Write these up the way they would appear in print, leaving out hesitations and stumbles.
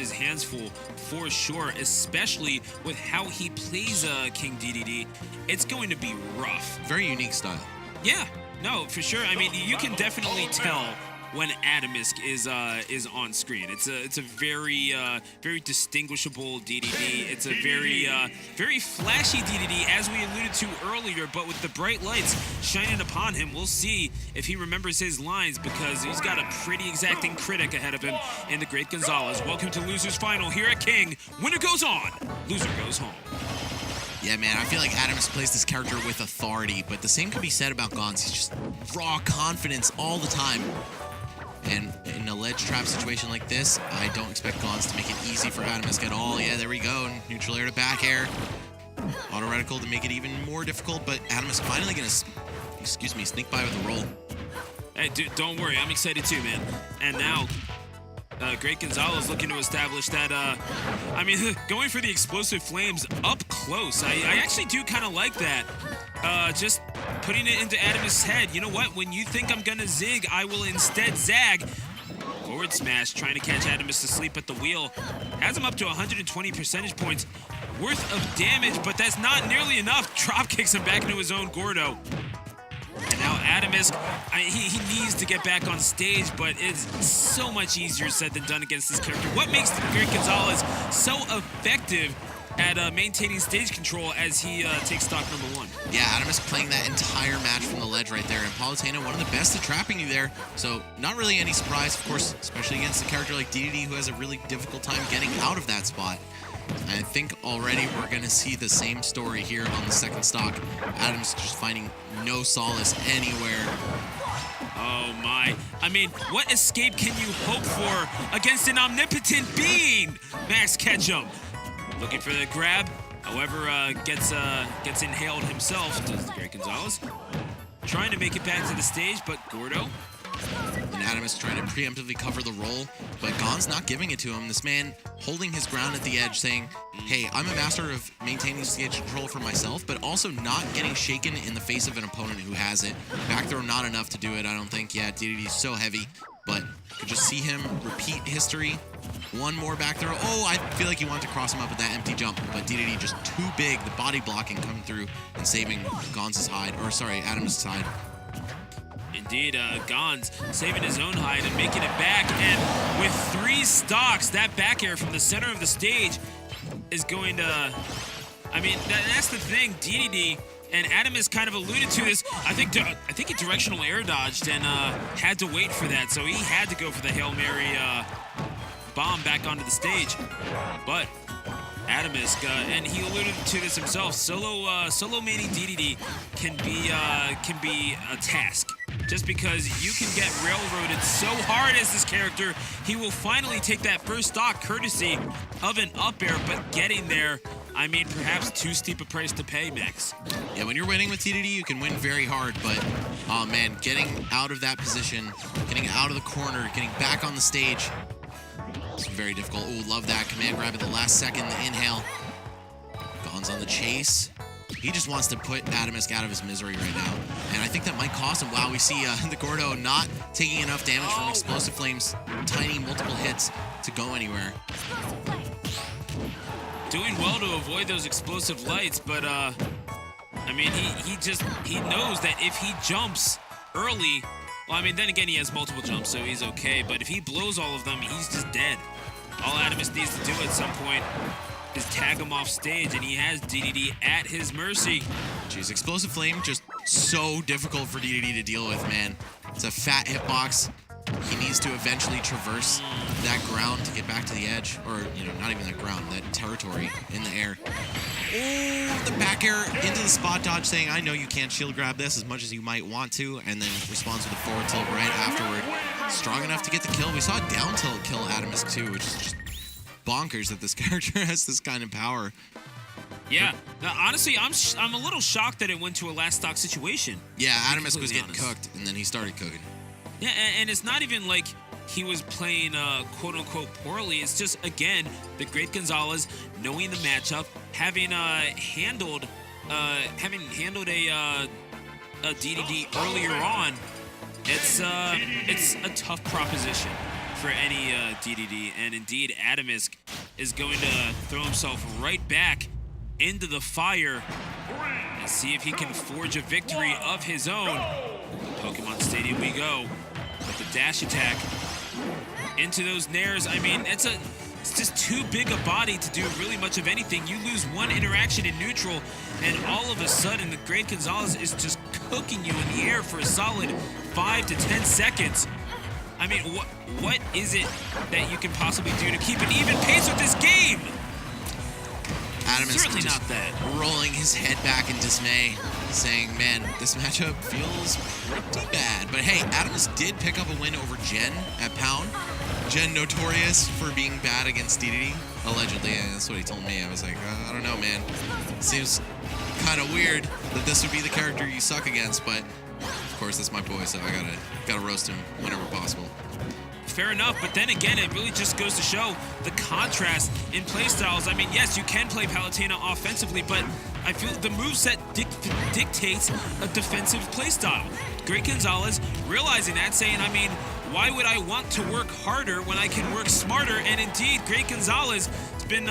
his hands full for sure, especially with how he plays King Dedede. It's going to be rough. Very unique style. Yeah, no, for sure. I mean, you can definitely tell when Atomsk is on screen. It's a very very distinguishable Dedede. It's a very flashy Dedede, as we alluded to earlier. But with the bright lights shining upon him, we'll see if he remembers his lines, because he's got a pretty exacting critic ahead of him in the great Gonzales. Welcome to Losers Final here at King. Winner goes on, loser goes home. Yeah, man, I feel like Atomsk plays this character with authority, but the same can be said about Gonz. He's just raw confidence all the time. And in a ledge trap situation like this, I don't expect Gonz to make it easy for Atomsk at all. Yeah, there we go. Neutral air to back air. Auto reticle to make it even more difficult, but Atomsk finally gonna, sneak by with a roll. Hey, dude, don't worry. I'm excited too, man. And now, Great Gonzales looking to establish that, I mean, going for the explosive flames up close. I actually do kind of like that. Just putting it into Atomsk's head. You know what? When you think I'm gonna zig, I will instead zag. Forward smash, trying to catch Atomsk to sleep at the wheel. Has him up to 120 percentage points worth of damage, but that's not nearly enough. Drop kicks him back into his own Gordo. And now Atomsk, he needs to get back on stage, but it's so much easier said than done against this character. What makes the Great Gonzales so effective at maintaining stage control as he takes stock number one? Yeah, Atomsk playing that entire match from the ledge right there, and Palutena, one of the best at trapping you there, so not really any surprise, of course, especially against a character like Dedede, who has a really difficult time getting out of that spot. I think already we're going to see the same story here on the second stock. Atomsk just finding no solace anywhere. Oh my. I mean, what escape can you hope for against an omnipotent being? Max Ketchum looking for the grab. However, gets inhaled himself, does the Great Gonzales. Trying to make it back to the stage, but Gordo. And Atomsk trying to preemptively cover the roll, but Gonz not giving it to him. This man holding his ground at the edge, saying, hey, I'm a master of maintaining stage control for myself, but also not getting shaken in the face of an opponent who has it. Back throw not enough to do it, I don't think. Yeah, Dedede's so heavy, but could just see him repeat history. One more back throw. Oh, I feel like he wanted to cross him up with that empty jump, but Dedede just too big. The body blocking coming through and saving Gonz's hide, or sorry, Atomsk's hide. Indeed, Gonz saving his own hide and making it back, and with 3 stocks, that back air from the center of the stage is going to, I mean, that's the thing. Dedede and Atomsk kind of alluded to this. I think he directional air dodged and had to wait for that, so he had to go for the Hail Mary bomb back onto the stage. But Atomsk, and he alluded to this himself, solo maining Dedede can be a task. Just because you can get railroaded so hard as this character, he will finally take that first stock courtesy of an up air, but getting there, I mean, perhaps too steep a price to pay, Max. Yeah, when you're winning with Dedede, you can win very hard, but, oh man, getting out of that position, getting out of the corner, getting back on the stage, it's very difficult. Ooh, love that command grab at the last second, the inhale. Gonz on the chase. He just wants to put Atomsk out of his misery right now. And I think that might cost him. Wow, we see the Gordo not taking enough damage from Explosive Flames. Tiny multiple hits to go anywhere. Doing well to avoid those explosive lights, but I mean, he knows that if he jumps early, well, I mean, then again, he has multiple jumps, so he's okay. But if he blows all of them, he's just dead. All Atomsk needs to do at some point is tag him off stage, and he has Dedede at his mercy. Jeez, Explosive Flame just so difficult for Dedede to deal with, man. It's a fat hitbox. He needs to eventually traverse that ground to get back to the edge. Or, you know, not even that ground, that territory in the air. Oh, the back air into the spot dodge, saying, I know you can't shield grab this as much as you might want to, and then responds with a forward tilt right afterward. Strong enough to get the kill. We saw a down tilt kill Atomsk too, which is just bonkers that this character has this kind of power. Yeah. Now, honestly, I'm a little shocked that it went to a last stock situation. Yeah, Atomsk was getting cooked, and then he started cooking. Yeah, and it's not even like he was playing quote-unquote poorly. It's just, again, the Great Gonzales knowing the matchup, having handled a Dedede earlier on. It's a tough proposition for any DDD, and indeed Atomsk is going to throw himself right back into the fire and see if he can forge a victory of his own. Pokemon Stadium we go with the dash attack into those nairs. I mean, it's just too big a body to do really much of anything. You lose one interaction in neutral, and all of a sudden, the great Gonzales is just cooking you in the air for a solid 5 to 10 seconds. I mean, what is it that you can possibly do to keep an even pace with this game? Atomsk Certainly not that. Rolling his head back in dismay, saying, man, this matchup feels pretty bad. But hey, Atomsk did pick up a win over Jen at Pound. Jen notorious for being bad against Dedede, allegedly, and that's what he told me. I was like, I don't know, man. Seems kind of weird that this would be the character you suck against, but of course, that's my boy, so I gotta roast him whenever possible. Fair enough, but then again, it really just goes to show the contrast in playstyles. I mean, yes, you can play Palutena offensively, but I feel the moveset dictates a defensive playstyle. Great Gonzales realizing that, saying, I mean, why would I want to work harder when I can work smarter? And indeed, Great Gonzales has been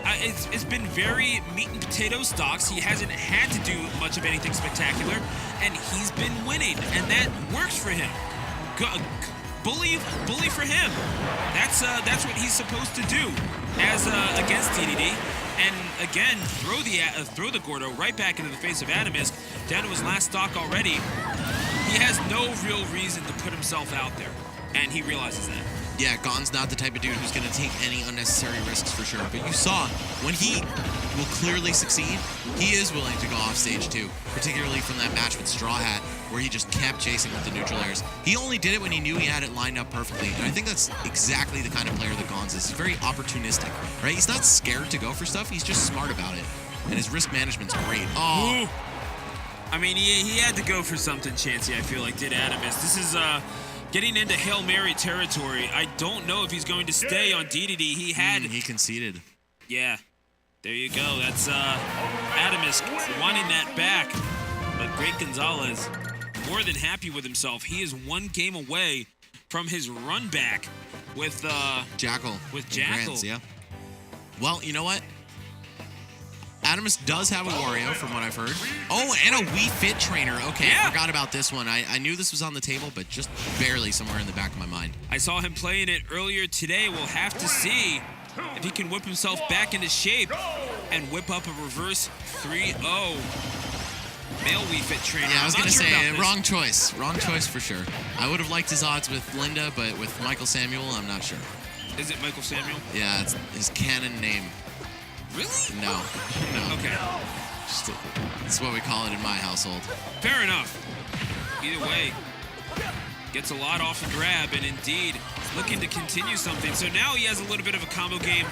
it's been very meat and potato stocks. He hasn't had to do much of anything spectacular, and he's been winning, and that works for him. Bully for him. That's what he's supposed to do as against DDD. And again, throw the Gordo right back into the face of Atomsk, down to his last stock already. He has no real reason to put himself out there, and he realizes that. Yeah, Gon's not the type of dude who's going to take any unnecessary risks for sure. But you saw, when he will clearly succeed, he is willing to go off stage too. Particularly from that match with Straw Hat, where he just kept chasing with the neutral airs. He only did it when he knew he had it lined up perfectly. And I think that's exactly the kind of player that Gonz is. He's very opportunistic, right? He's not scared to go for stuff. He's just smart about it. And his risk management's great. Oh. Ooh. I mean, he had to go for something chancy, I feel like, did Atomsk. This is getting into Hail Mary territory. I don't know if he's going to stay on Dedede. He conceded. Yeah. There you go. That's Atomsk wanting that back. But Great Gonzales, more than happy with himself. He is one game away from his run back with Jackal. With Jackal. Grants, yeah. Well, you know what? Atomsk does have a Wario, from what I've heard. Oh, and a Wii Fit trainer. Okay, yeah. I forgot about this one. I knew this was on the table, but just barely somewhere in the back of my mind. I saw him playing it earlier today. We'll have to see if he can whip himself back into shape and whip up a reverse 3-0 male Wii Fit trainer. Yeah, I was going to sure say, wrong choice. Wrong choice for sure. I would have liked his odds with Linda, but with Michael Samuel, I'm not sure. Is it Michael Samuel? Yeah, it's his canon name. Really? No. Okay. That's what we call it in my household. Fair enough. Either way, gets a lot off the grab, and indeed looking to continue something. So now he has a little bit of a combo game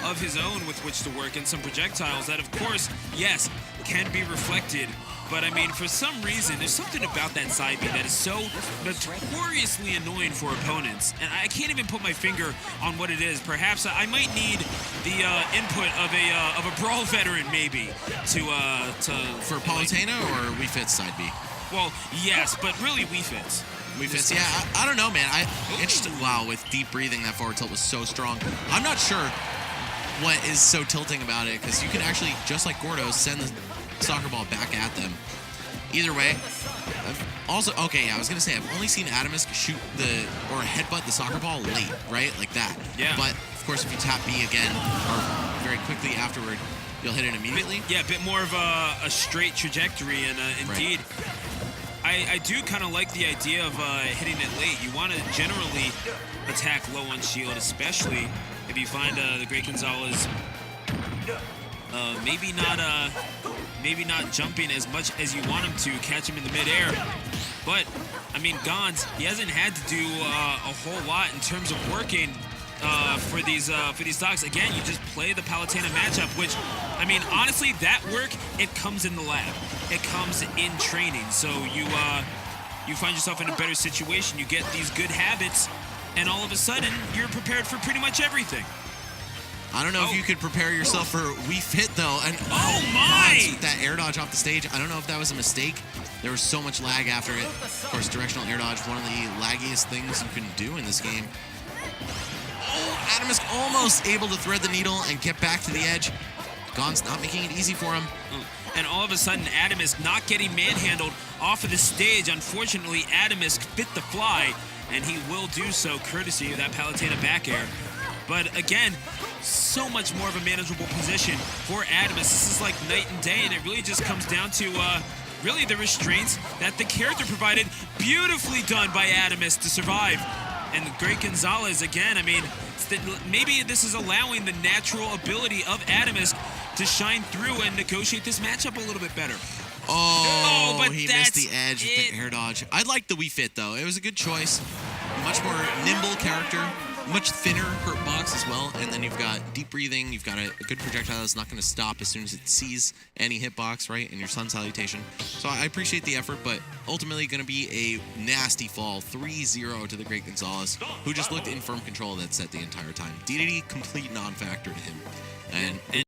of his own with which to work, and some projectiles that, of course, yes, can be reflected. But I mean, for some reason, there's something about that side B that is so notoriously annoying for opponents, and I can't even put my finger on what it is. Perhaps I might need the input of a brawl veteran, maybe, for Palutena or Wii Fit's side B. Well, yes, but really Wii Fit's. Wii Fit's, yeah. I don't know, man. Interested. Wow, with deep breathing, that forward tilt was so strong. I'm not sure what is so tilting about it, because you can actually, just like Gordo, send the soccer ball back at them. Either way, I was gonna say, I've only seen Atomsk shoot or headbutt the soccer ball late, right? Like that. Yeah. But of course, if you tap B again, or very quickly afterward, you'll hit it immediately. Yeah, a bit more of a straight trajectory, and indeed, right. I do kind of like the idea of hitting it late. You want to generally attack low on shield, especially if you find the Great Gonzales maybe not jumping as much as you want him to, catch him in the midair. But I mean, Gonz, he hasn't had to do a whole lot in terms of working for these stocks. Again, you just play the Palutena matchup, which, I mean, honestly, that work, it comes in the lab. It comes in training. So you find yourself in a better situation. You get these good habits, and all of a sudden, you're prepared for pretty much everything. I don't know if you could prepare yourself for Wii Fit, though. And oh my! That air dodge off the stage, I don't know if that was a mistake. There was so much lag after it. Of course, directional air dodge, one of the laggiest things you can do in this game. Atomsk almost able to thread the needle and get back to the edge. Gon's not making it easy for him. And all of a sudden, Atomsk not getting manhandled off of the stage. Unfortunately, Atomsk fit the fly, and he will do so courtesy of that Palutena back air. But again, so much more of a manageable position for Atomsk. This is like night and day, and it really just comes down to really the restraints that the character provided. Beautifully done by Atomsk to survive. And the great Gonzales, again, I mean, maybe this is allowing the natural ability of Atomsk to shine through and negotiate this matchup a little bit better. Oh, but he missed the edge with the air dodge. I like the Wii Fit, though. It was a good choice. Much more nimble character. Much thinner hurt box as well. And then you've got deep breathing. You've got a good projectile that's not going to stop as soon as it sees any hitbox, right? And your sun salutation. So I appreciate the effort, but ultimately going to be a nasty fall. 3-0 to the great Gonzales, who just looked in firm control of that set the entire time. Dedede, complete non-factor to him. And